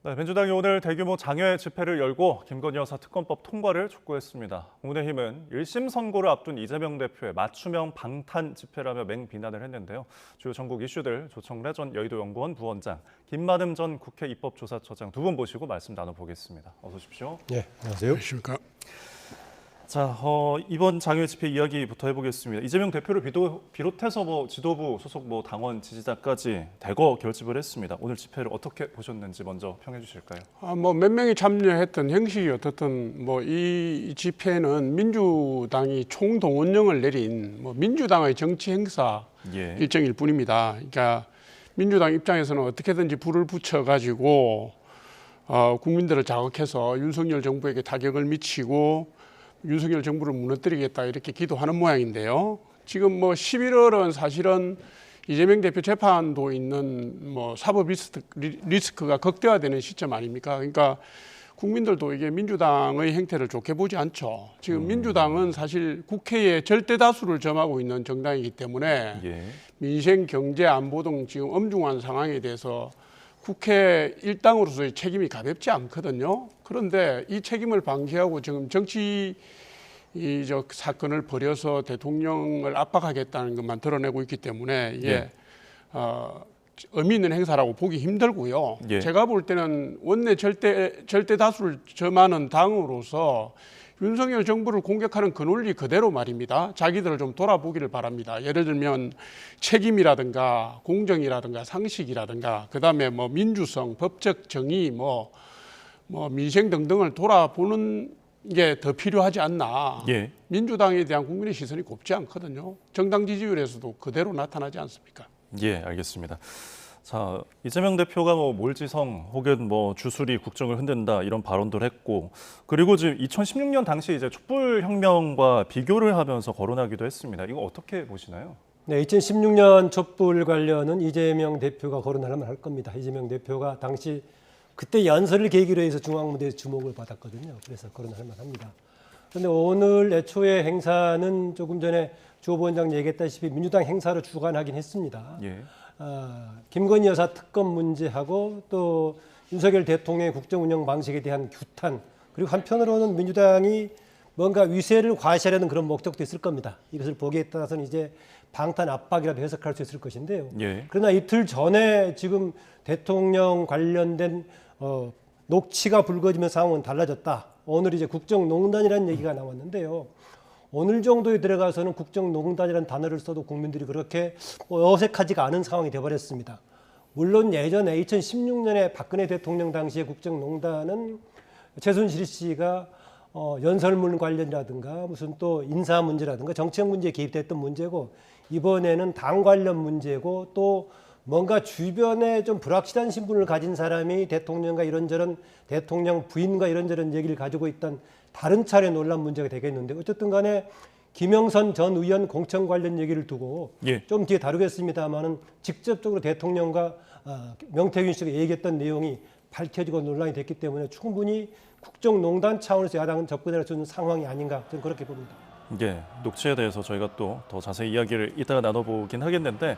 네, 민주당이 오늘 대규모 장외 집회를 열고 김건희 여사 특검법 통과를 촉구했습니다. 국민의힘은 1심 선고를 앞둔 이재명 대표의 맞춤형 방탄 집회라며 맹비난을 했는데요. 주요 전국 이슈들 조청래 전 여의도연구원 부원장, 김만흠 전 국회 입법조사처장 두 분 모시고 말씀 나눠보겠습니다. 어서 오십시오. 네, 안녕하세요. 안녕하십니까. 자, 이번 장외 집회 이야기부터 해보겠습니다. 이재명 대표를 비롯해서 지도부 소속 당원 지지자까지 대거 결집을 했습니다. 오늘 집회를 어떻게 보셨는지 먼저 평해 주실까요? 몇 명이 참여했던 형식이 어떻든 이 집회는 민주당이 총동원령을 내린 민주당의 정치 행사 일정일 뿐입니다. 그러니까 민주당 입장에서는 어떻게든지 불을 붙여 가지고 국민들을 자극해서 윤석열 정부에게 타격을 미치고 윤석열 정부를 무너뜨리겠다 이렇게 기도하는 모양인데요. 지금 11월은 사실은 이재명 대표 재판도 있는 사법 리스크가 극대화되는 시점 아닙니까? 그러니까 국민들도 이게 민주당의 행태를 좋게 보지 않죠. 지금 민주당은 사실 국회에 절대 다수를 점하고 있는 정당이기 때문에 민생, 경제, 안보 등 지금 엄중한 상황에 대해서 국회 일당으로서의 책임이 가볍지 않거든요. 그런데 이 책임을 방기하고 지금 정치 사건을 벌여서 대통령을 압박하겠다는 것만 드러내고 있기 때문에 이게 의미 있는 행사라고 보기 힘들고요. 제가 볼 때는 원내 절대 다수를 점하는 당으로서 윤석열 정부를 공격하는 그 논리 그대로 말입니다. 자기들을 좀 돌아보기를 바랍니다. 예를 들면 책임이라든가 공정이라든가 상식이라든가 그다음에 민주성, 법적 정의, 민생 등등을 돌아보는 게 더 필요하지 않나. 민주당에 대한 국민의 시선이 곱지 않거든요. 정당 지지율에서도 그대로 나타나지 않습니까? 알겠습니다. 자, 이재명 대표가 몰지성 혹은 주술이 국정을 흔든다 이런 발언도 했고, 그리고 지금 2016년 당시 이제 촛불혁명과 비교를 하면서 거론하기도 했습니다. 이거 어떻게 보시나요? 네, 2016년 촛불 관련은 이재명 대표가 거론하려면 할 겁니다. 이재명 대표가 당시 그때 연설을 계기로 해서 중앙무대에서 주목을 받았거든요. 그래서 거론할 만합니다. 그런데 오늘 애초에 행사는 조금 전에 주 부원장 얘기했다시피 민주당 행사로 주관하긴 했습니다. 김건희 여사 특검 문제하고 또 윤석열 대통령의 국정 운영 방식에 대한 규탄, 그리고 한편으로는 민주당이 뭔가 위세를 과시하려는 그런 목적도 있을 겁니다. 이것을 보기에 따라서는 이제 방탄 압박이라도 해석할 수 있을 것인데요. 그러나 이틀 전에 지금 대통령 관련된 녹취가 불거지면 상황은 달라졌다. 오늘 이제 국정농단이라는 얘기가 나왔는데요. 오늘 정도에 들어가서는 국정농단이라는 단어를 써도 국민들이 그렇게 어색하지가 않은 상황이 되어버렸습니다. 물론 예전에 2016년에 박근혜 대통령 당시의 국정농단은 최순실 씨가 연설문 관련이라든가 무슨 또 인사 문제라든가 정치적 문제에 개입됐던 문제고, 이번에는 당 관련 문제고 또 뭔가 주변에 좀 불확실한 신분을 가진 사람이 대통령과 이런저런 대통령 부인과 이런저런 얘기를 가지고 있던 다른 차례 논란 문제가 되겠는데, 어쨌든 간에 김영선 전 의원 공천 관련 얘기를 두고 좀 뒤에 다루겠습니다만은 직접적으로 대통령과 명태균 씨가 얘기했던 내용이 밝혀지고 논란이 됐기 때문에 충분히 국정농단 차원에서 야당은 접근할 수 있는 상황이 아닌가, 저는 그렇게 봅니다. 녹취에 대해서 저희가 또 더 자세히 이야기를 이따가 나눠보긴 하겠는데,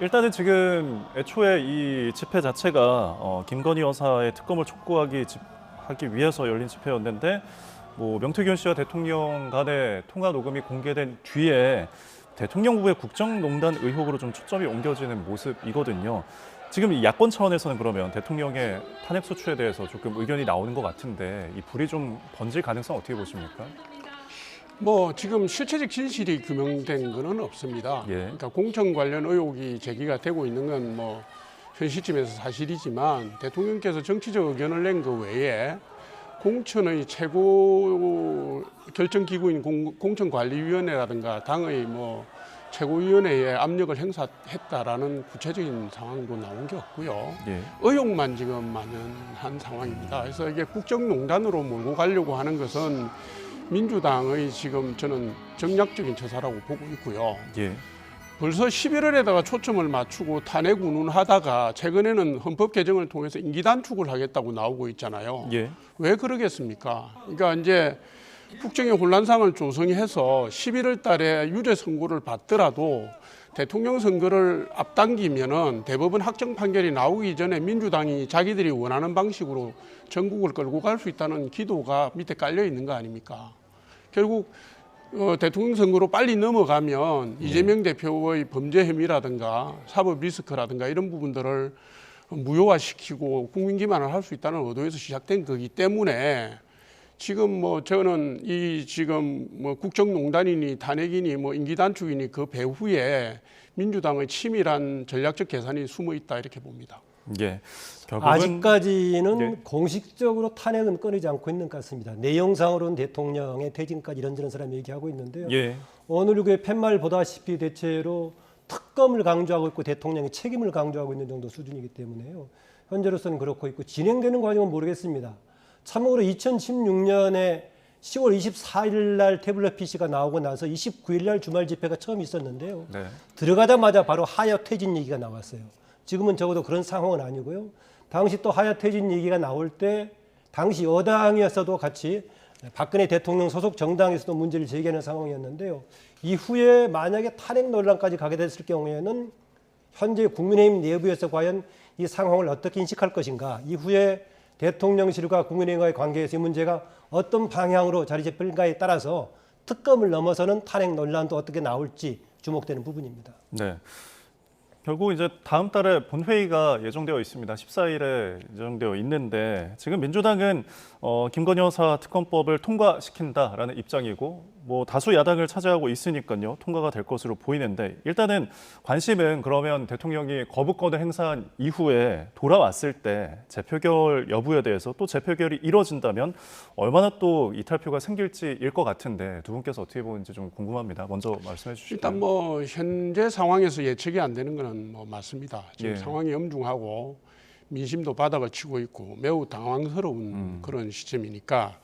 일단은 지금 애초에 이 집회 자체가 김건희 여사의 특검을 촉구하기 위해서 열린 집회였는데, 명태균 씨와 대통령 간의 통화 녹음이 공개된 뒤에 대통령 후보의 국정농단 의혹으로 좀 초점이 옮겨지는 모습이거든요. 지금 이 야권 차원에서는 그러면 대통령의 탄핵 소추에 대해서 조금 의견이 나오는 것 같은데, 이 불이 좀 번질 가능성 어떻게 보십니까? 지금 실체적 진실이 규명된 것은 없습니다. 그러니까 공천 관련 의혹이 제기가 되고 있는 건 현 시점에서 사실이지만, 대통령께서 정치적 의견을 낸 그 외에 공천의 최고 결정기구인 공천관리위원회라든가 당의 최고위원회에 압력을 행사했다라는 구체적인 상황도 나온 게 없고요. 의혹만 지금 만연한 상황입니다. 그래서 이게 국정농단으로 몰고 가려고 하는 것은 민주당의 지금 저는 정략적인 처사라고 보고 있고요. 벌써 11월에다가 초점을 맞추고 탄핵 운운하다가 최근에는 헌법 개정을 통해서 임기 단축을 하겠다고 나오고 있잖아요. 왜 그러겠습니까? 그러니까 이제 국정의 혼란상을 조성해서 11월 달에 유죄 선고를 받더라도 대통령 선거를 앞당기면은 대법원 확정 판결이 나오기 전에 민주당이 자기들이 원하는 방식으로 전국을 끌고 갈 수 있다는 기도가 밑에 깔려 있는 거 아닙니까? 결국 대통령 선거로 빨리 넘어가면 이재명 대표의 범죄 혐의라든가 사법 리스크라든가 이런 부분들을 무효화시키고 국민 기만을 할 수 있다는 의도에서 시작된 거기 때문에 지금 뭐 저는 이 지금 뭐 국정농단이니 탄핵이니 뭐 임기 단축이니 그 배후에 민주당의 치밀한 전략적 계산이 숨어 있다 이렇게 봅니다. 예. 결국은 아직까지는 예. 공식적으로 탄핵은 꺼내지 않고 있는 것 같습니다. 내용상으로는 대통령의 퇴진까지 이런저런 사람이 얘기하고 있는데요. 예. 오늘 그 팻말 보다시피 대체로 특검을 강조하고 있고 대통령의 책임을 강조하고 있는 정도 수준이기 때문에요. 현재로서는 그렇고 있고 진행되는 과정은 모르겠습니다. 참고로 2016년에 10월 24일 날 태블릿 PC가 나오고 나서 29일 날 주말 집회가 처음 있었는데요. 네. 들어가자마자 바로 하야 퇴진 얘기가 나왔어요. 지금은 적어도 그런 상황은 아니고요. 당시 또 하야 퇴진 얘기가 나올 때 당시 여당이었어도 같이 박근혜 대통령 소속 정당에서도 문제를 제기하는 상황이었는데요. 이후에 만약에 탄핵 논란까지 가게 됐을 경우에는 현재 국민의힘 내부에서 과연 이 상황을 어떻게 인식할 것인가, 이후에 대통령실과 국민의힘과의 관계에서 이 문제가 어떤 방향으로 자리 잡힐까에 따라서 특검을 넘어서는 탄핵 논란도 어떻게 나올지 주목되는 부분입니다. 네. 결국 이제 다음 달에 본회의가 예정되어 있습니다. 14일에 예정되어 있는데 지금 민주당은 김건희 여사 특검법을 통과시킨다라는 입장이고 뭐 다수 야당을 차지하고 있으니까요. 통과가 될 것으로 보이는데 일단은 관심은 그러면 대통령이 거부권을 행사한 이후에 돌아왔을 때 재표결 여부에 대해서 또 재표결이 이뤄진다면 얼마나 또 이탈표가 생길지일 것 같은데 두 분께서 어떻게 보는지 좀 궁금합니다. 먼저 말씀해 주시죠. 일단 뭐 현재 상황에서 예측이 안 되는 것은 뭐 맞습니다. 지금 예. 상황이 엄중하고 민심도 바닥을 치고 있고 매우 당황스러운 그런 시점이니까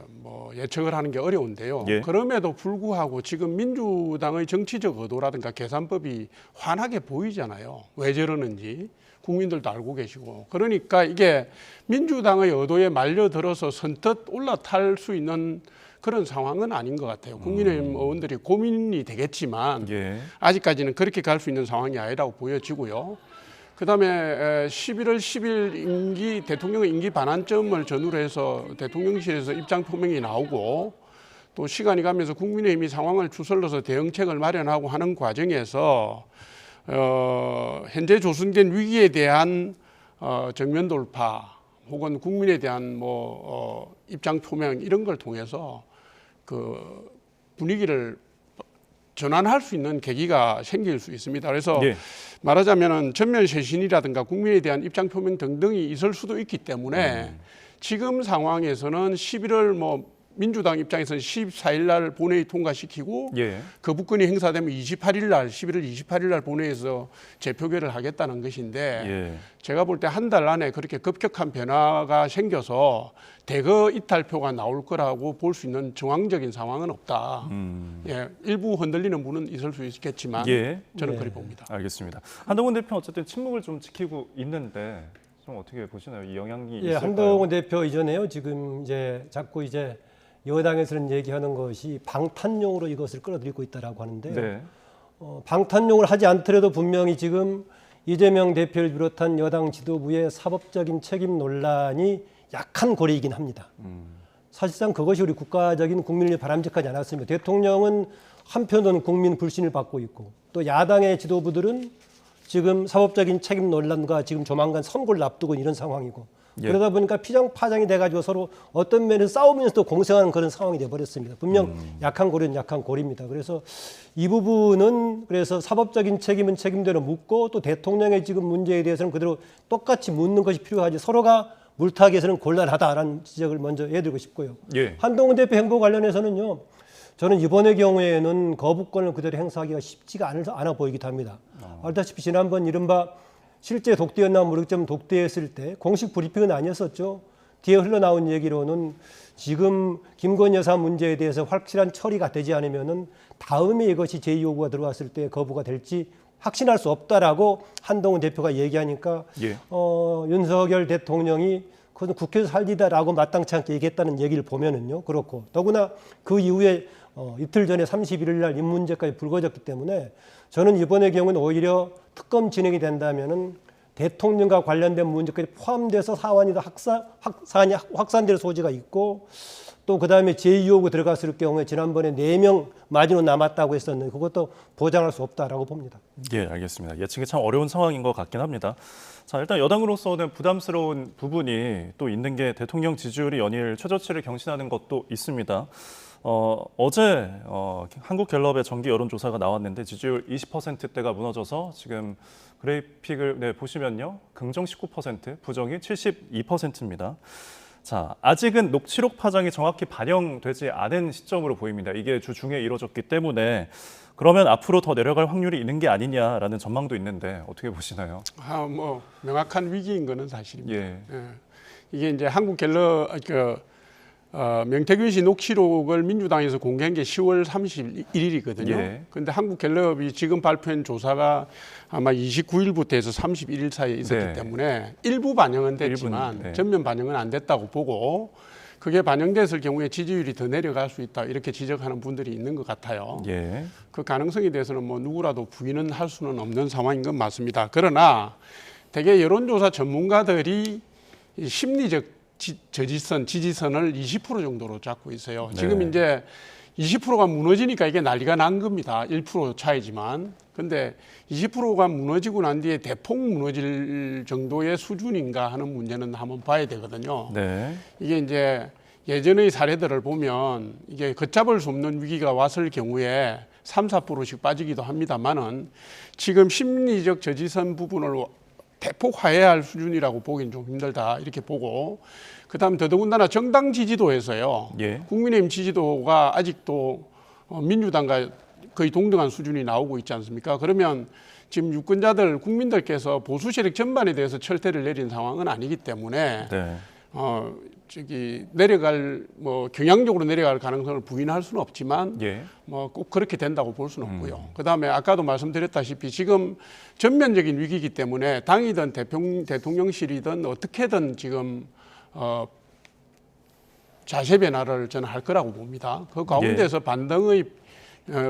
뭐 예측을 하는 게 어려운데요. 예. 그럼에도 불구하고 지금 민주당의 정치적 의도라든가 계산법이 환하게 보이잖아요. 왜 저러는지 국민들도 알고 계시고. 그러니까 이게 민주당의 의도에 말려들어서 선뜻 올라탈 수 있는 그런 상황은 아닌 것 같아요. 국민의힘 의원들이 고민이 되겠지만 예. 아직까지는 그렇게 갈 수 있는 상황이 아니라고 보여지고요. 그다음에 11월 10일 대통령의 임기 반환점을 전후로 해서 대통령실에서 입장 표명이 나오고 또 시간이 가면서 국민의힘이 상황을 추설러서 대응책을 마련하고 하는 과정에서 현재 조성된 위기에 대한 정면 돌파 혹은 국민에 대한 입장 표명 이런 걸 통해서 그 분위기를 전환할 수 있는 계기가 생길 수 있습니다. 그래서 예. 말하자면은 전면 쇄신이라든가 국민에 대한 입장 표명 등등이 있을 수도 있기 때문에 지금 상황에서는 11월 민주당 입장에서는 14일 날 본회의 통과시키고 예. 거부권이 행사되면 28일 날 11월 28일 날 본회의에서 재표결을 하겠다는 것인데 예. 제가 볼 때 한 달 안에 그렇게 급격한 변화가 생겨서 대거 이탈표가 나올 거라고 볼 수 있는 정황적인 상황은 없다. 예, 일부 흔들리는 부분은 있을 수 있겠지만 예. 저는 네. 그렇게 봅니다. 알겠습니다. 한동훈 대표는 어쨌든 침묵을 좀 지키고 있는데 좀 어떻게 보시나요? 이 영향이 예, 있을까요? 한동훈 대표 이전에요. 지금 자꾸 여당에서는 얘기하는 것이 방탄용으로 이것을 끌어들이고 있다라고 하는데요. 네. 방탄용을 하지 않더라도 분명히 지금 이재명 대표를 비롯한 여당 지도부의 사법적인 책임 논란이 약한 고리이긴 합니다. 사실상 그것이 우리 국가적인 국민을 바람직하지 않았습니다. 대통령은 한편으로는 국민 불신을 받고 있고 또 야당의 지도부들은 지금 사법적인 책임 논란과 지금 조만간 선고를 앞두고 이런 상황이고 예. 그러다 보니까 피장파장이 돼가지고 서로 어떤 면에서 싸우면서도 공생하는 그런 상황이 돼버렸습니다. 분명 약한 고리는 약한 고리입니다. 그래서 이 부분은 그래서 사법적인 책임은 책임대로 묻고 또 대통령의 지금 문제에 대해서는 그대로 똑같이 묻는 것이 필요하지 서로가 물타기에서는 곤란하다라는 지적을 먼저 해드리고 싶고요. 예. 한동훈 대표 행보 관련해서는요. 저는 이번의 경우에는 거부권을 그대로 행사하기가 쉽지가 않아 보이기도 합니다. 알다시피 지난번 이른바 실제 독대였나 모르겠지만 독대했을 때 공식 브리핑은 아니었었죠. 뒤에 흘러나온 얘기로는 지금 김건희 여사 문제에 대해서 확실한 처리가 되지 않으면은 다음에 이것이 제2요구가 들어왔을 때 거부가 될지 확신할 수 없다라고 한동훈 대표가 얘기하니까 예. 윤석열 대통령이 그건 국회에서 할 일이다라고 마땅치 않게 얘기했다는 얘기를 보면은요. 그렇고 더구나 그 이후에 이틀 전에 31일 날 이 문제까지 불거졌기 때문에 저는 이번의 경우는 오히려 특검 진행이 된다면은 대통령과 관련된 문제까지 포함돼서 사안이 확산될 소지가 있고 또 그다음에 제2호구 들어갔을 경우에 지난번에 4명 마지노 남았다고 했었는데 그것도 보장할 수 없다라고 봅니다. 예, 알겠습니다. 예측이 참 어려운 상황인 것 같긴 합니다. 자, 일단 여당으로서는 부담스러운 부분이 또 있는 게 대통령 지지율이 연일 최저치를 경신하는 것도 있습니다. 어제 한국갤럽의 정기 여론조사가 나왔는데 지지율 20%대가 무너져서 지금 그래픽을 보시면요. 긍정 19%, 부정이 72%입니다. 자, 아직은 녹취록 파장이 정확히 반영되지 않은 시점으로 보입니다. 이게 주 중에 이루어졌기 때문에 그러면 앞으로 더 내려갈 확률이 있는 게 아니냐라는 전망도 있는데 어떻게 보시나요? 뭐 명확한 위기인 거는 사실입니다. 예. 예. 이게 이제 한국갤럽 명태균 씨 녹취록을 민주당에서 공개한 게 10월 31일이거든요. 예. 그런데 한국갤럽이 지금 발표한 조사가 아마 29일부터 해서 31일 사이에 있었기 네. 때문에 일부 반영은 됐지만 네. 전면 반영은 안 됐다고 보고 그게 반영됐을 경우에 지지율이 더 내려갈 수 있다 이렇게 지적하는 분들이 있는 것 같아요. 예. 그 가능성에 대해서는 뭐 누구라도 부인은 할 수는 없는 상황인 건 맞습니다. 그러나 대개 여론조사 전문가들이 이 심리적 지지선을 20% 정도로 잡고 있어요. 네. 지금 이제 20%가 무너지니까 이게 난리가 난 겁니다. 1% 차이지만. 근데 20%가 무너지고 난 뒤에 대폭 무너질 정도의 수준인가 하는 문제는 한번 봐야 되거든요. 네. 이게 이제 예전의 사례들을 보면 이게 걷잡을 수 없는 위기가 왔을 경우에 3, 4%씩 빠지기도 합니다만은 지금 심리적 저지선 부분을 대폭 화해할 수준이라고 보기는 좀 힘들다 이렇게 보고 그다음 더더군다나 정당 지지도에서요. 예. 국민의힘 지지도가 아직도 민주당과 거의 동등한 수준이 나오고 있지 않습니까? 그러면 지금 유권자들 국민들께서 보수 세력 전반에 대해서 철퇴를 내린 상황은 아니기 때문에 네. 내려갈 경향적으로 내려갈 가능성을 부인할 수는 없지만 예. 꼭 그렇게 된다고 볼 수는 없고요. 그다음에 아까도 말씀드렸다시피 지금 전면적인 위기이기 때문에 당이든 대통령실이든 어떻게든 지금 자세 변화를 저는 할 거라고 봅니다. 그 가운데서 반등의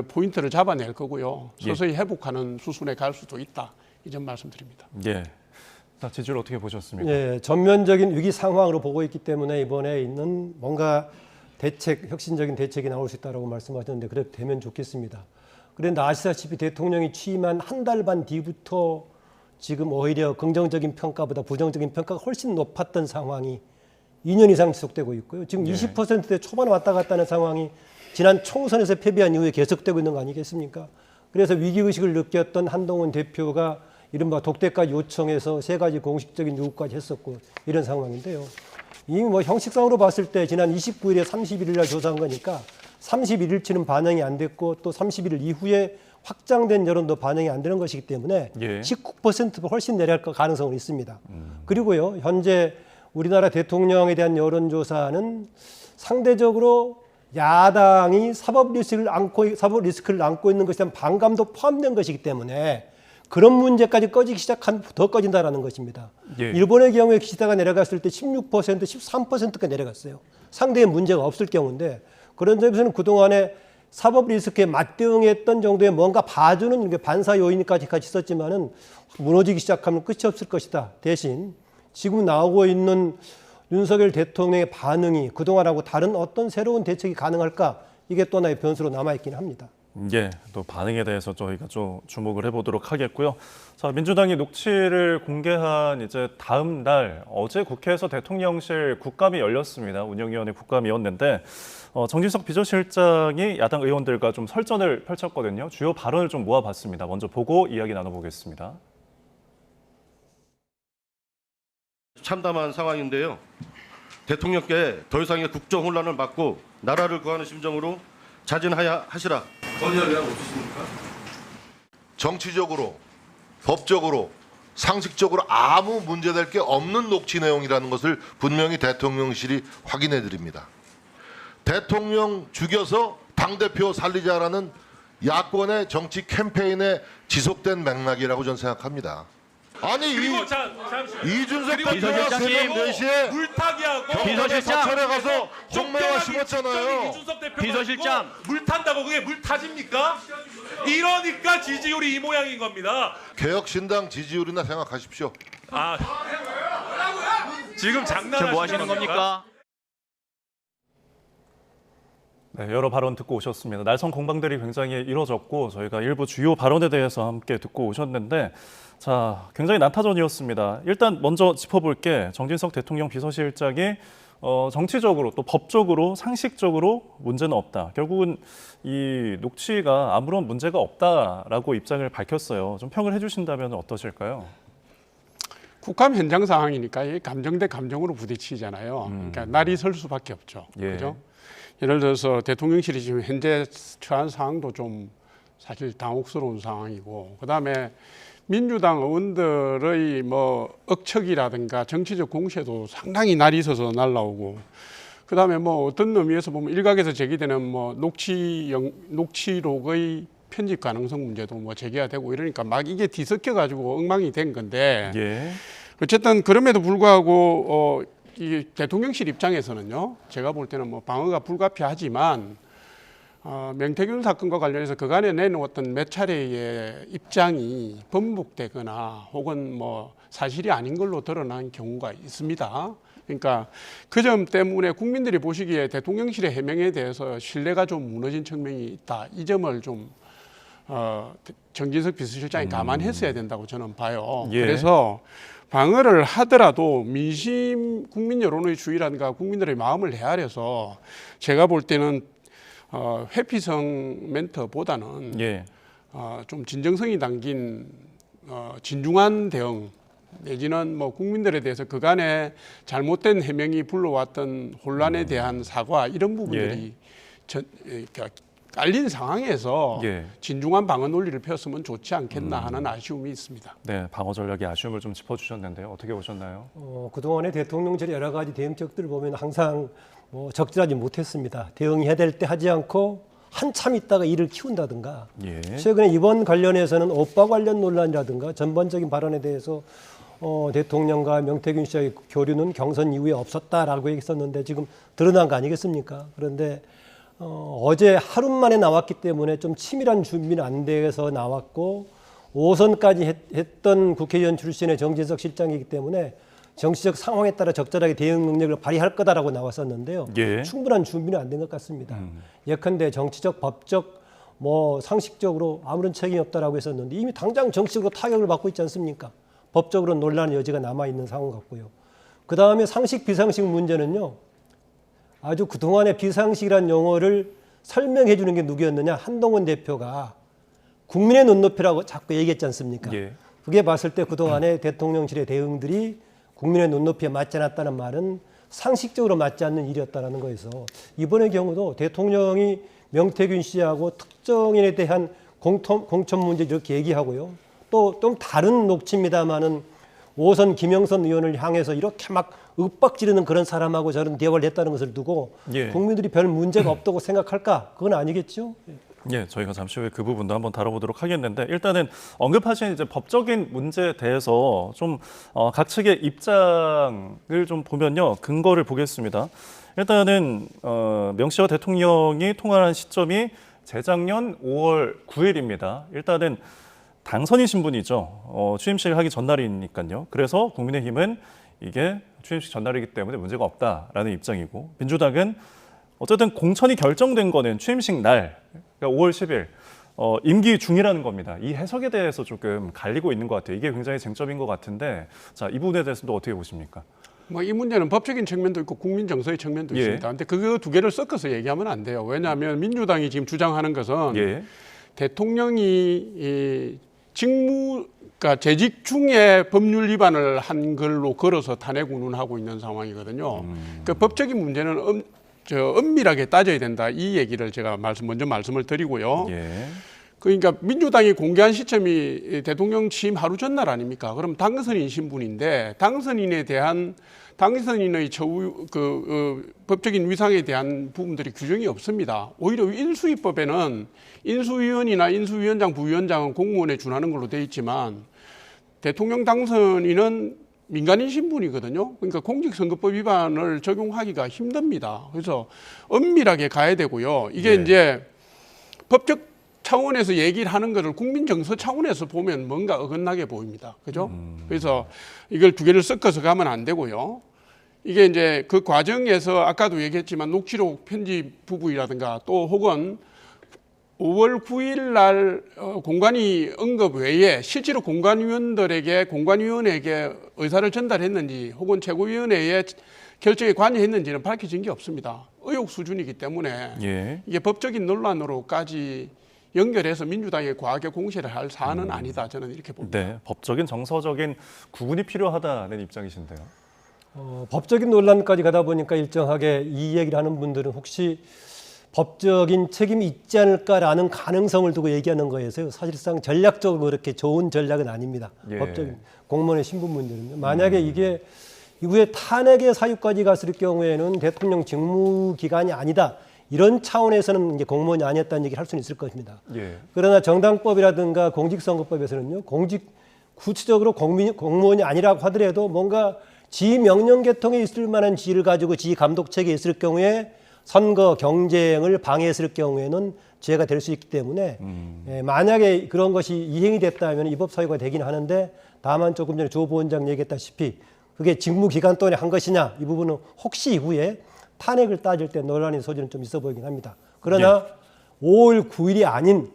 포인트를 잡아낼 거고요. 서서히 회복하는 수순에 갈 수도 있다. 이 점 말씀드립니다. 예. 자, 지지율 어떻게 보셨습니까? 예, 전면적인 위기 상황으로 보고 있기 때문에 이번에 있는 뭔가 혁신적인 대책이 나올 수 있다고 말씀하셨는데 그렇게 되면 좋겠습니다. 그런데 아시다시피 대통령이 취임한 한 달 반 뒤부터 지금 오히려 긍정적인 평가보다 부정적인 평가가 훨씬 높았던 상황이 2년 이상 지속되고 있고요. 지금 20%대 초반 왔다 갔다 하는 상황이 지난 총선에서 패배한 이후에 계속되고 있는 거 아니겠습니까? 그래서 위기의식을 느꼈던 한동훈 대표가 이른바 독대까지 요청해서 3가지 공식적인 요구까지 했었고 이런 상황인데요. 이미 형식상으로 봤을 때 지난 29일에 31일 날 조사한 거니까 31일치는 반영이 안 됐고 또 31일 이후에 확장된 여론도 반영이 안 되는 것이기 때문에 19%가 훨씬 내려갈 가능성은 있습니다. 그리고요, 현재 우리나라 대통령에 대한 여론조사는 상대적으로 야당이 사법 리스크를 안고 있는 것에 대한 반감도 포함된 것이기 때문에 그런 문제까지 꺼지기 시작하면 더 꺼진다라는 것입니다. 예. 일본의 경우에 기시다가 내려갔을 때 16%, 13%가 내려갔어요. 상대의 문제가 없을 경우인데 그런 점에서는 그동안에 사법 리스크에 맞대응했던 정도의 뭔가 봐주는 반사 요인까지 같이 있었지만은 무너지기 시작하면 끝이 없을 것이다. 대신 지금 나오고 있는 윤석열 대통령의 반응이 그동안하고 다른 어떤 새로운 대책이 가능할까? 이게 또 하나의 변수로 남아있긴 합니다. 예, 또 반응에 대해서 저희가 좀 주목을 해보도록 하겠고요. 자, 민주당이 녹취를 공개한 이제 다음 날 어제 국회에서 대통령실 국감이 열렸습니다. 운영위원회 국감이었는데 정진석 비서실장이 야당 의원들과 좀 설전을 펼쳤거든요. 주요 발언을 좀 모아봤습니다. 먼저 보고 이야기 나눠보겠습니다. 참담한 상황인데요. 대통령께 더 이상의 국정 혼란을 막고 나라를 구하는 심정으로 자진하시라. 건의할 의향 없으십니까? 정치적으로, 법적으로, 상식적으로 아무 문제될 게 없는 녹취 내용이라는 것을 분명히 대통령실이 확인해 드립니다. 대통령 죽여서 당대표 살리자라는 야권의 정치 캠페인의 지속된 맥락이라고 저는 생각합니다. 아니 이준석 대표가 새벽 4시에 경찰에 사찰에 가서 홍매화 심었잖아요. 비서실장 물 탄다고 그게 물 타집니까? 이러니까 지지율이 이 모양인 겁니다. 개혁신당 지지율이나 생각하십시오. 아, 지금 장난하시는 지금 뭐 하시는 겁니까? 네, 여러 발언 듣고 오셨습니다. 날선 공방들이 굉장히 이뤄졌고 저희가 일부 주요 발언에 대해서 함께 듣고 오셨는데 자, 굉장히 난타전이었습니다. 일단 먼저 짚어볼 게 정진석 대통령 비서실장이 정치적으로 또 법적으로 상식적으로 문제는 없다. 결국은 이 녹취가 아무런 문제가 없다라고 입장을 밝혔어요. 좀 평을 해주신다면 어떠실까요? 국감 현장 상황이니까 이 감정 대 감정으로 부딪히잖아요. 그러니까 날이 설 수밖에 없죠. 예. 그죠? 예를 들어서 대통령실이 지금 현재 처한 상황도 좀 사실 당혹스러운 상황이고, 그다음에 민주당 의원들의 뭐 억척이라든가 정치적 공세도 상당히 날이 서서 날라오고, 그다음에 뭐 어떤 의미에서 보면 일각에서 제기되는 뭐 녹취록의 편집 가능성 문제도 뭐 제기가 되고 이러니까 막 이게 뒤섞여 가지고 엉망이 된 건데, 예. 어쨌든 그럼에도 불구하고 이 대통령실 입장에서는요, 제가 볼 때는 뭐 방어가 불가피하지만 명태균 사건과 관련해서 그간에 내놓았던 몇 차례의 입장이 번복되거나 혹은 뭐 사실이 아닌 걸로 드러난 경우가 있습니다. 그러니까 그 점 때문에 국민들이 보시기에 대통령실의 해명에 대해서 신뢰가 좀 무너진 측면이 있다. 이 점을 좀 정진석 비서실장이 감안했어야 된다고 저는 봐요. 예. 그래서 방어를 하더라도 민심, 국민 여론의 주의라든가 국민들의 마음을 헤아려서 제가 볼 때는 회피성 멘트보다는 예. 좀 진정성이 담긴 진중한 대응 내지는 뭐 국민들에 대해서 그간에 잘못된 해명이 불러왔던 혼란에 대한 사과 이런 부분들이 깔린 상황에서 예. 진중한 방어 논리를 폈으면 좋지 않겠나 하는 아쉬움이 있습니다. 네, 방어 전략의 아쉬움을 좀 짚어주셨는데요. 어떻게 보셨나요? 그동안의 대통령실의 여러 가지 대응책들을 보면 항상 뭐 적절하지 못했습니다. 대응해야 될 때 하지 않고 한참 있다가 일을 키운다든가, 예. 최근에 이번 관련해서는 오빠 관련 논란이라든가 전반적인 발언에 대해서 대통령과 명태균 씨의 교류는 경선 이후에 없었다라고 얘기했었는데 지금 드러난 거 아니겠습니까? 그런데 어제 하루 만에 나왔기 때문에 좀 치밀한 준비는 안 돼서 나왔고 5선까지 했던 국회의원 출신의 정진석 실장이기 때문에 정치적 상황에 따라 적절하게 대응 능력을 발휘할 거다라고 나왔었는데요. 예. 충분한 준비는 안 된 것 같습니다. 예컨대 정치적, 법적, 뭐 상식적으로 아무런 책임이 없다라고 했었는데 이미 당장 정치적으로 타격을 받고 있지 않습니까? 법적으로 논란의 여지가 남아 있는 상황 같고요. 그 다음에 상식, 비상식 문제는요. 아주 그동안의 비상식이라는 용어를 설명해 주는 게 누구였느냐? 한동훈 대표가 국민의 눈높이라고 자꾸 얘기했지 않습니까? 예. 그게 봤을 때 그동안의 대통령실의 대응들이 국민의 눈높이에 맞지 않았다는 말은 상식적으로 맞지 않는 일이었다는 거에서 이번의 경우도 대통령이 명태균 씨하고 특정인에 대한 공천 문제 이렇게 얘기하고요. 또 좀 다른 녹취입니다마는 5선 김영선 의원을 향해서 이렇게 막 윽박지르는 그런 사람하고 저런 대화를 했다는 것을 두고 예. 국민들이 별 문제가 없다고 생각할까? 그건 아니겠죠. 예, 저희가 잠시 후에 그 부분도 한번 다뤄보도록 하겠는데 일단은 언급하신 이제 법적인 문제에 대해서 좀 각 측의 입장을 좀 보면요, 근거를 보겠습니다. 일단은 명 씨와 대통령이 통화한 시점이 재작년 5월 9일입니다. 일단은 당선이신 분이죠. 취임식 하기 전날이니까요. 그래서 국민의힘은 이게 취임식 전날이기 때문에 문제가 없다라는 입장이고, 민주당은 어쨌든 공천이 결정된 거는 취임식 날, 그러니까 5월 10일 임기 중이라는 겁니다. 이 해석에 대해서 조금 갈리고 있는 것 같아요. 이게 굉장히 쟁점인 것 같은데, 자, 이 부분에 대해서도 어떻게 보십니까? 뭐 이 문제는 법적인 측면도 있고 국민 정서의 측면도 예. 있습니다. 근데 그 두 개를 섞어서 얘기하면 안 돼요. 왜냐하면 민주당이 지금 주장하는 것은 예. 대통령이 그러니까 재직 중에 법률 위반을 한 걸로 걸어서 탄핵 운운하고 있는 상황이거든요. 그 법적인 문제는 엄밀하게 따져야 된다. 이 얘기를 제가 먼저 말씀을 드리고요. 예. 그러니까 민주당이 공개한 시점이 대통령 취임 하루 전날 아닙니까? 그럼 당선인 신분인데 당선인의 법적인 위상에 대한 부분들이 규정이 없습니다. 오히려 인수위법에는 인수위원이나 인수위원장, 부위원장은 공무원에 준하는 걸로 되어 있지만 대통령 당선인은 민간인 신분이거든요. 그러니까 공직선거법 위반을 적용하기가 힘듭니다. 그래서 엄밀하게 가야 되고요. 이게 네. 이제 법적 차원에서 얘기를 하는 것을 국민 정서 차원에서 보면 뭔가 어긋나게 보입니다. 그죠? 그래서 이걸 두 개를 섞어서 가면 안 되고요. 이게 이제 그 과정에서 아까도 얘기했지만 녹취록 편집 부분이라든가 또 혹은 5월 9일 날 공관위 언급 외에 실제로 공관위원에게 의사를 전달했는지 혹은 최고위원회의 결정에 관여했는지는 밝혀진 게 없습니다. 의혹 수준이기 때문에 예. 이게 법적인 논란으로까지 연결해서 민주당에 과하게 공세를 할 사안은 아니다. 저는 이렇게 봅니다. 네, 법적인 정서적인 구분이 필요하다는 입장이신데요. 법적인 논란까지 가다 보니까 일정하게 이 얘기를 하는 분들은 혹시 법적인 책임이 있지 않을까라는 가능성을 두고 얘기하는 거여서요. 사실상 전략적으로 그렇게 좋은 전략은 아닙니다. 예. 법적인 공무원의 신분분들은요. 만약에 이게 이후에 탄핵의 사유까지 갔을 경우에는 대통령 직무기관이 아니다. 이런 차원에서는 이제 공무원이 아니었다는 얘기를 할 수는 있을 것입니다. 예. 그러나 정당법이라든가 공직선거법에서는요. 구체적으로 공무원이 아니라고 하더라도 뭔가 지명령 계통에 있을 만한 지위를 가지고 지 감독책에 있을 경우에 선거 경쟁을 방해했을 경우에는 죄가 될 수 있기 때문에 만약에 그런 것이 이행이 됐다면 위법 사유가 되긴 하는데 다만 조금 전에 조 부원장 얘기했다시피 그게 직무기간 동안에 한 것이냐 이 부분은 혹시 이후에 탄핵을 따질 때 논란의 소지는 좀 있어 보이긴 합니다. 그러나 5월 9일이 아닌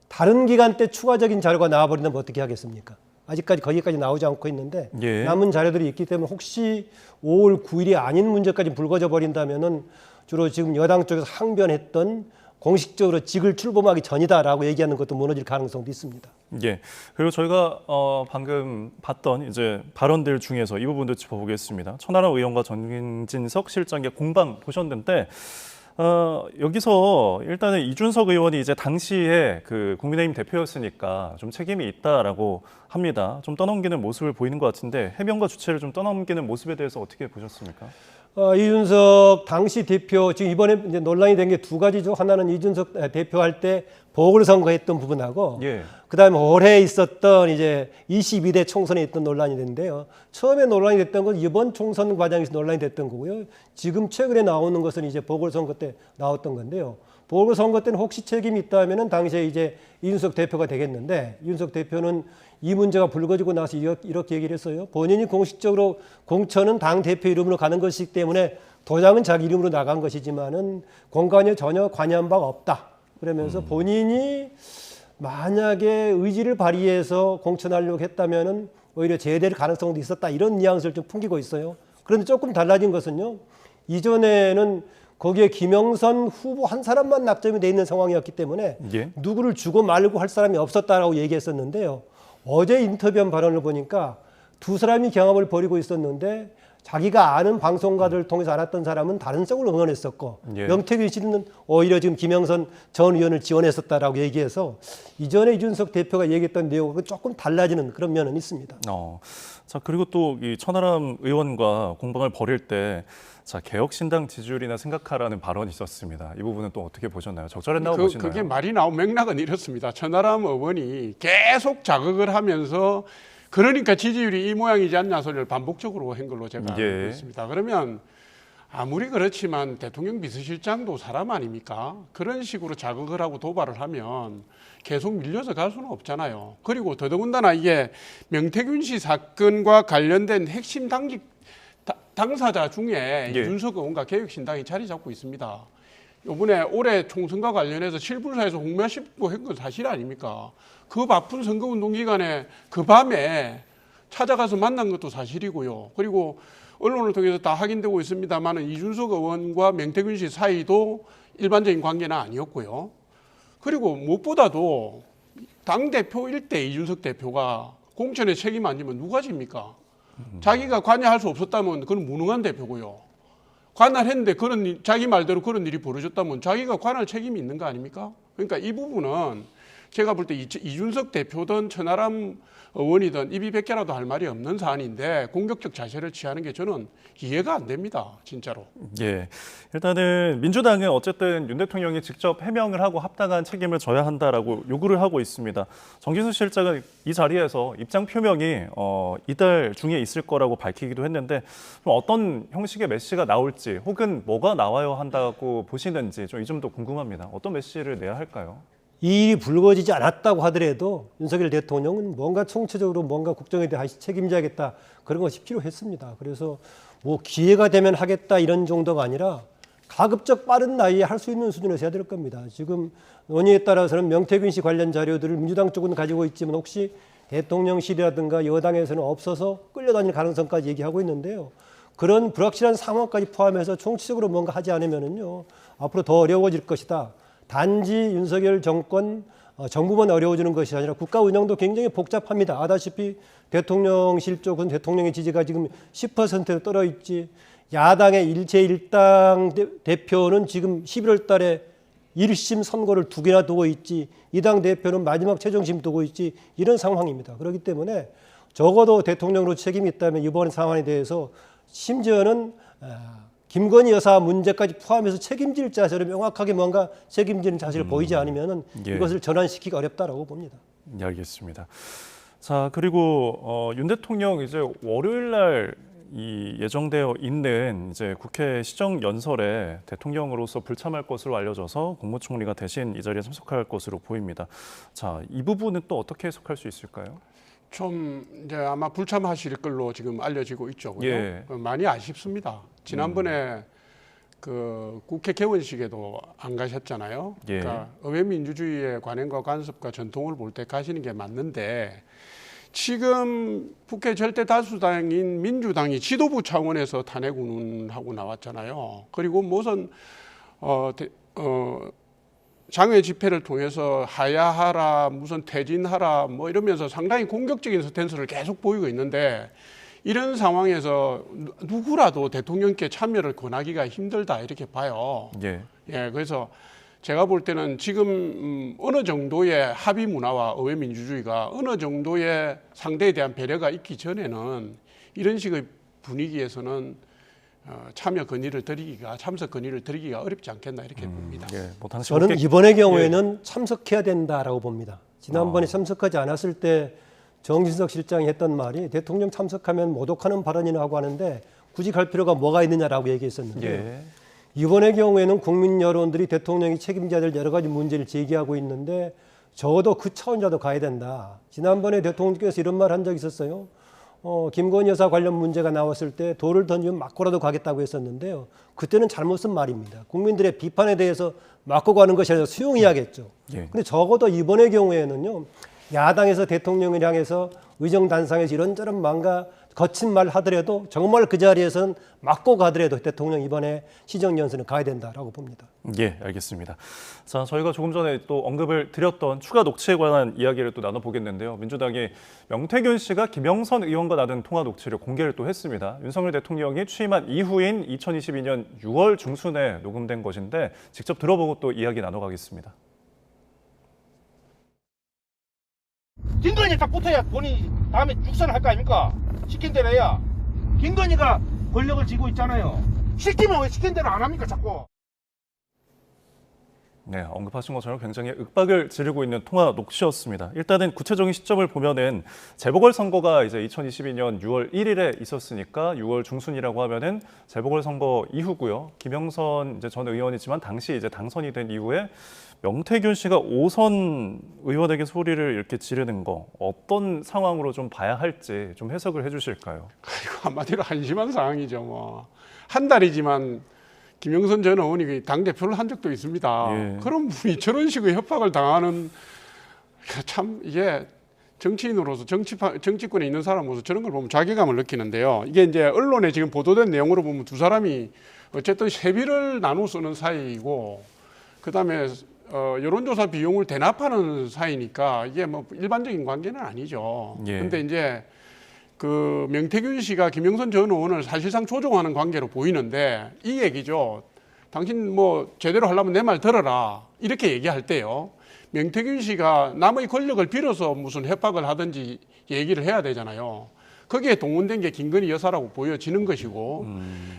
다른 기간 때 추가적인 자료가 나와버린다면 어떻게 하겠습니까? 아직까지 거기까지 나오지 않고 있는데 예. 남은 자료들이 있기 때문에 혹시 5월 9일이 아닌 문제까지 불거져 버린다면은 주로 지금 여당 쪽에서 항변했던 공식적으로 직을 출범하기 전이다라고 얘기하는 것도 무너질 가능성도 있습니다. 예. 그리고 저희가 방금 봤던 이제 발언들 중에서 이 부분도 짚어보겠습니다. 천하람 의원과 전진석 실장의 공방 보셨는데 여기서 일단은 이준석 의원이 이제 당시에 그 국민의힘 대표였으니까 좀 책임이 있다라고 합니다. 좀 떠넘기는 모습을 보이는 것 같은데 해명과 주체를 좀 떠넘기는 모습에 대해서 어떻게 보셨습니까? 이준석 당시 대표 지금 이번에 이제 논란이 된 게 두 가지죠. 하나는 이준석 대표할 때 보궐선거했던 부분하고 예. 그다음에 올해 있었던 이제 22대 총선에 있던 논란이 됐는데요. 처음에 논란이 됐던 건 이번 총선 과정에서 논란이 됐던 거고요. 지금 최근에 나오는 것은 이제 보궐선거 때 나왔던 건데요. 보궐선거 때는 혹시 책임이 있다면은 당시에 이제 이준석 대표가 되겠는데 이준석 대표는 이 문제가 불거지고 나서 이렇게 얘기를 했어요. 본인이 공식적으로 공천은 당 대표 이름으로 가는 것이기 때문에 도장은 자기 이름으로 나간 것이지만은 공관위에 전혀 관여한 바가 없다. 그러면서 본인이 만약에 의지를 발휘해서 공천하려고 했다면은 오히려 제대될 가능성도 있었다. 이런 뉘앙스를 좀 풍기고 있어요. 그런데 조금 달라진 것은요. 이전에는 거기에 김영선 후보 한 사람만 낙점이 돼 있는 상황이었기 때문에 예. 누구를 주고 말고 할 사람이 없었다라고 얘기했었는데요. 어제 인터뷰한 발언을 보니까 두 사람이 경합을 벌이고 있었는데 자기가 아는 방송가들을 통해서 알았던 사람은 다른 쪽을 응원했었고 예. 명태균 씨는 오히려 지금 김영선 전 의원을 지원했었다라고 얘기해서 이전에 이준석 대표가 얘기했던 내용은 조금 달라지는 그런 면은 있습니다. 자, 그리고 또 이 천하람 의원과 공방을 벌일 때 자, 개혁신당 지지율이나 생각하라는 발언이 있었습니다. 이 부분은 또 어떻게 보셨나요? 적절했다고 보시나요? 그게 말이 나온 맥락은 이렇습니다. 천하람 의원이 계속 자극을 하면서 그러니까 지지율이 이 모양이지 않냐 소리를 반복적으로 한 걸로 제가 알고 있습니다. 그러면 아무리 그렇지만 대통령 비서실장도 사람 아닙니까? 그런 식으로 자극을 하고 도발을 하면 계속 밀려서 갈 수는 없잖아요. 그리고 더더군다나 이게 명태균 씨 사건과 관련된 핵심 당사자 중에 이준석 의원과 개혁신당이 자리 잡고 있습니다. 이번에 올해 총선과 관련해서 실불사에서 홍매시고 한 건 사실 아닙니까? 그 바쁜 선거운동 기간에 그 밤에 찾아가서 만난 것도 사실이고요. 그리고 언론을 통해서 다 확인되고 있습니다만 이준석 의원과 명태균 씨 사이도 일반적인 관계는 아니었고요. 그리고 무엇보다도 당대표일 때 이준석 대표가 공천에 책임 안 지면 누가 집니까? 자기가 관여할 수 없었다면 그건 무능한 대표고요. 관할했는데 자기 말대로 그런 일이 벌어졌다면 자기가 관할 책임이 있는 거 아닙니까? 그러니까 이 부분은 제가 볼 때 이준석 대표든 천하람 의원이든 입이 100개라도 할 말이 없는 사안인데 공격적 자세를 취하는 게 저는 이해가 안 됩니다. 진짜로. 예, 일단은 민주당은 어쨌든 윤 대통령이 직접 해명을 하고 합당한 책임을 져야 한다라고 요구를 하고 있습니다. 정진석 실장은 이 자리에서 입장 표명이 이달 중에 있을 거라고 밝히기도 했는데 좀 어떤 형식의 메시지가 나올지 혹은 뭐가 나와야 한다고 보시는지 좀 이 점도 궁금합니다. 어떤 메시지를 내야 할까요? 이 일이 불거지지 않았다고 하더라도 윤석열 대통령은 뭔가 총체적으로 뭔가 국정에 대해 책임져야겠다 그런 것이 필요했습니다. 그래서 뭐 기회가 되면 하겠다 이런 정도가 아니라 가급적 빠른 나이에 할 수 있는 수준에서 해야 될 겁니다. 지금 논의에 따라서는 명태균 씨 관련 자료들을 민주당 쪽은 가지고 있지만 혹시 대통령실이라든가 여당에서는 없어서 끌려다닐 가능성까지 얘기하고 있는데요. 그런 불확실한 상황까지 포함해서 총체적으로 뭔가 하지 않으면은요 앞으로 더 어려워질 것이다. 단지 윤석열 정권 정부만 어려워지는 것이 아니라 국가 운영도 굉장히 복잡합니다. 아다시피 대통령실 쪽은 대통령의 지지가 지금 10%로 떨어 있지. 야당의 제1당 대표는 지금 11월 달에 1심 선고를 2개나 두고 있지. 2당 대표는 마지막 최종심 두고 있지. 이런 상황입니다. 그렇기 때문에 적어도 대통령으로 책임이 있다면 이번 상황에 대해서 심지어는 김건희 여사 문제까지 포함해서 책임질 자세를 명확하게 뭔가 책임지는 자세를 보이지 않으면 예. 이것을 전환시키기 어렵다라고 봅니다. 네, 알겠습니다. 자, 그리고 윤 대통령 이제 월요일 날 이 예정되어 있는 이제 국회 시정 연설에 대통령으로서 불참할 것으로 알려져서 국무총리가 대신 이 자리에 참석할 것으로 보입니다. 자, 이 부분은 또 어떻게 해석할 수 있을까요? 좀 이제 아마 불참하실 걸로 지금 알려지고 있죠. 그죠? 예. 많이 아쉽습니다. 지난번에 그 국회 개원식에도 안 가셨잖아요. 예. 그러니까 의회 민주주의의 관행과 관습과 전통을 볼 때 가시는 게 맞는데 지금 국회 절대 다수당인 민주당이 지도부 차원에서 탄핵 운운하고 나왔잖아요. 그리고 무슨 장외 집회를 통해서 하야하라, 무슨 퇴진하라 뭐 이러면서 상당히 공격적인 스탠스를 계속 보이고 있는데 이런 상황에서 누구라도 대통령께 참여를 권하기가 힘들다 이렇게 봐요. 예. 예, 그래서 제가 볼 때는 지금 어느 정도의 합의 문화와 의회 민주주의가 어느 정도의 상대에 대한 배려가 있기 전에는 이런 식의 분위기에서는 참여 건의를 드리기가 참석 건의를 드리기가 어렵지 않겠나 이렇게 봅니다. 예. 뭐 당시 저는 국회- 이번의 경우에는 참석해야 된다라고 봅니다. 지난번에 참석하지 않았을 때 정진석 실장이 했던 말이 대통령 참석하면 모독하는 발언이나 하고 하는데 굳이 갈 필요가 뭐가 있느냐라고 얘기했었는데 예. 이번의 경우에는 국민 여론들이 대통령이 책임져야 될 여러 가지 문제를 제기하고 있는데 적어도 그 차원이라도 가야 된다. 지난번에 대통령께서 이런 말 한 적이 있었어요. 김건희 여사 관련 문제가 나왔을 때 돌을 던지면 맞고라도 가겠다고 했었는데요. 그때는 잘못 쓴 말입니다. 국민들의 비판에 대해서 맞고 가는 것이 아니라 수용해야겠죠. 예. 근데 적어도 이번의 경우에는요. 야당에서 대통령을 향해서 의정단상에서 이런저런 뭔가 거친 말 하더라도 정말 그 자리에서는 맞고 가더라도 대통령 이번에 시정연설은 가야 된다라고 봅니다. 예, 알겠습니다. 자, 저희가 조금 전에 또 언급을 드렸던 추가 녹취에 관한 이야기를 또 나눠보겠는데요. 민주당이 명태균 씨가 김영선 의원과 나눈 통화 녹취를 공개를 또 했습니다. 윤석열 대통령이 취임한 이후인 2022년 6월 중순에 녹음된 것인데 직접 들어보고 또 이야기 나눠가겠습니다. 김건희 딱 붙어야 본인이 다음에 육선할 거 아닙니까? 시킨 대로 해야. 김건희가 권력을 쥐고 있잖아요. 시키면 왜 시킨 대로 안 합니까 자꾸? 네, 언급하신 것처럼 굉장히 윽박을 지르고 있는 통화 녹취였습니다. 일단은 구체적인 시점을 보면은 재보궐선거가 이제 2022년 6월 1일에 있었으니까 6월 중순이라고 하면은 재보궐선거 이후고요. 김영선 이제 전 의원이지만 당시 이제 당선이 된 이후에 명태균 씨가 5선 의원에게 소리를 이렇게 지르는 거 어떤 상황으로 좀 봐야 할지 좀 해석을 해주실까요? 이거 한마디로 한심한 상황이죠. 뭐 한 달이지만 김영선 전 의원이 당 대표를 한 적도 있습니다. 예. 그런 분이 저런 식의 협박을 당하는 참 이게 정치인으로서 정치권에 있는 사람으로서 저런 걸 보면 자괴감을 느끼는데요. 이게 이제 언론에 지금 보도된 내용으로 보면 두 사람이 어쨌든 세비를 나눠 쓰는 사이이고 그다음에 여론조사 비용을 대납하는 사이니까 이게 뭐 일반적인 관계는 아니죠. 그런데 예. 이제 그 명태균 씨가 김영선 전 의원을 사실상 조종하는 관계로 보이는데 이 얘기죠. 당신 뭐 제대로 하려면 내 말 들어라 이렇게 얘기할 때요. 명태균 씨가 남의 권력을 빌어서 무슨 협박을 하든지 얘기를 해야 되잖아요. 거기에 동원된 게 김건희 여사라고 보여지는 것이고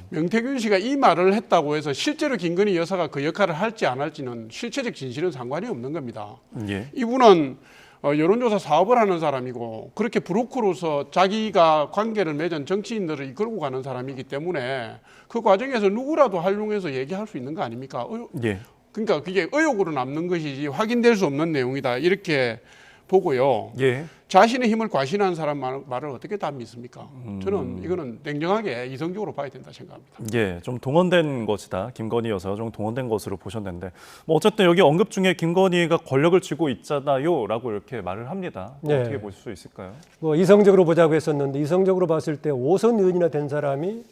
명태균 씨가 이 말을 했다고 해서 실제로 김건희 여사가 그 역할을 할지 안 할지는 실체적 진실은 상관이 없는 겁니다. 예. 이분은 여론조사 사업을 하는 사람이고 그렇게 브로커로서 자기가 관계를 맺은 정치인들을 이끌고 가는 사람이기 때문에 그 과정에서 누구라도 활용해서 얘기할 수 있는 거 아닙니까? 예. 그러니까 그게 의혹으로 남는 것이지 확인될 수 없는 내용이다 이렇게 보고요. 예. 자신의 힘을 과신한 사람 말을 어떻게 다 믿습니까? 저는 이거는 냉정하게 이성적으로 봐야 된다 생각합니다. 예, 좀 동원된 것이다. 김건희 여사가 좀 동원된 것으로 보셨는데, 뭐 어쨌든 여기 언급 중에 김건희가 권력을 쥐고 있잖아요라고 이렇게 말을 합니다. 네. 어떻게 볼 수 있을까요? 뭐 이성적으로 보자고 했었는데 이성적으로 봤을 때 5선 의원이나 된 사람이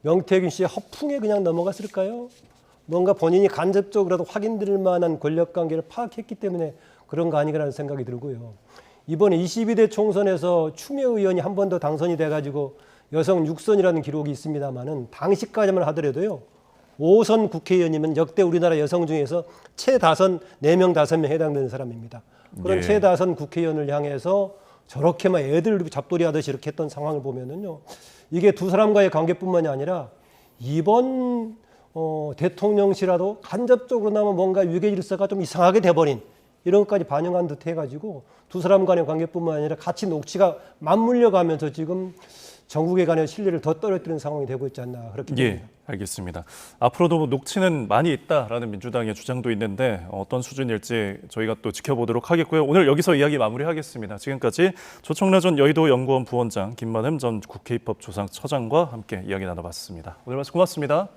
명태균 씨의 허풍에 그냥 넘어갔을까요? 뭔가 본인이 간접적으로라도 확인될 만한 권력 관계를 파악했기 때문에 그런 거 아니라는 생각이 들고요. 이번에 22대 총선에서 추미애 의원이 한 번 더 당선이 돼가지고 여성 6선이라는 기록이 있습니다만은 당시까지만 하더라도요. 5선 국회의원이면 역대 우리나라 여성 중에서 최다선 4명, 5명 해당되는 사람입니다. 그런 예. 최다선 국회의원을 향해서 저렇게 막 애들 잡돌이 하듯이 이렇게 했던 상황을 보면은요. 이게 두 사람과의 관계뿐만이 아니라 이번 대통령실라도 간접적으로나마 뭔가 위계 질서가 좀 이상하게 돼버린 이런 것까지 반영한 듯 해가지고 두 사람 간의 관계뿐만 아니라 같이 녹취가 맞물려 가면서 지금 전국에 간의 신뢰를 더 떨어뜨리는 상황이 되고 있지 않나 그렇게 예, 봅니다. 알겠습니다. 앞으로도 녹취는 많이 있다라는 민주당의 주장도 있는데 어떤 수준일지 저희가 또 지켜보도록 하겠고요. 오늘 여기서 이야기 마무리하겠습니다. 지금까지 조청래 전 여의도연구원 부원장, 김만흠 전 국회 입법조사처장과 함께 이야기 나눠봤습니다. 오늘 말씀 고맙습니다.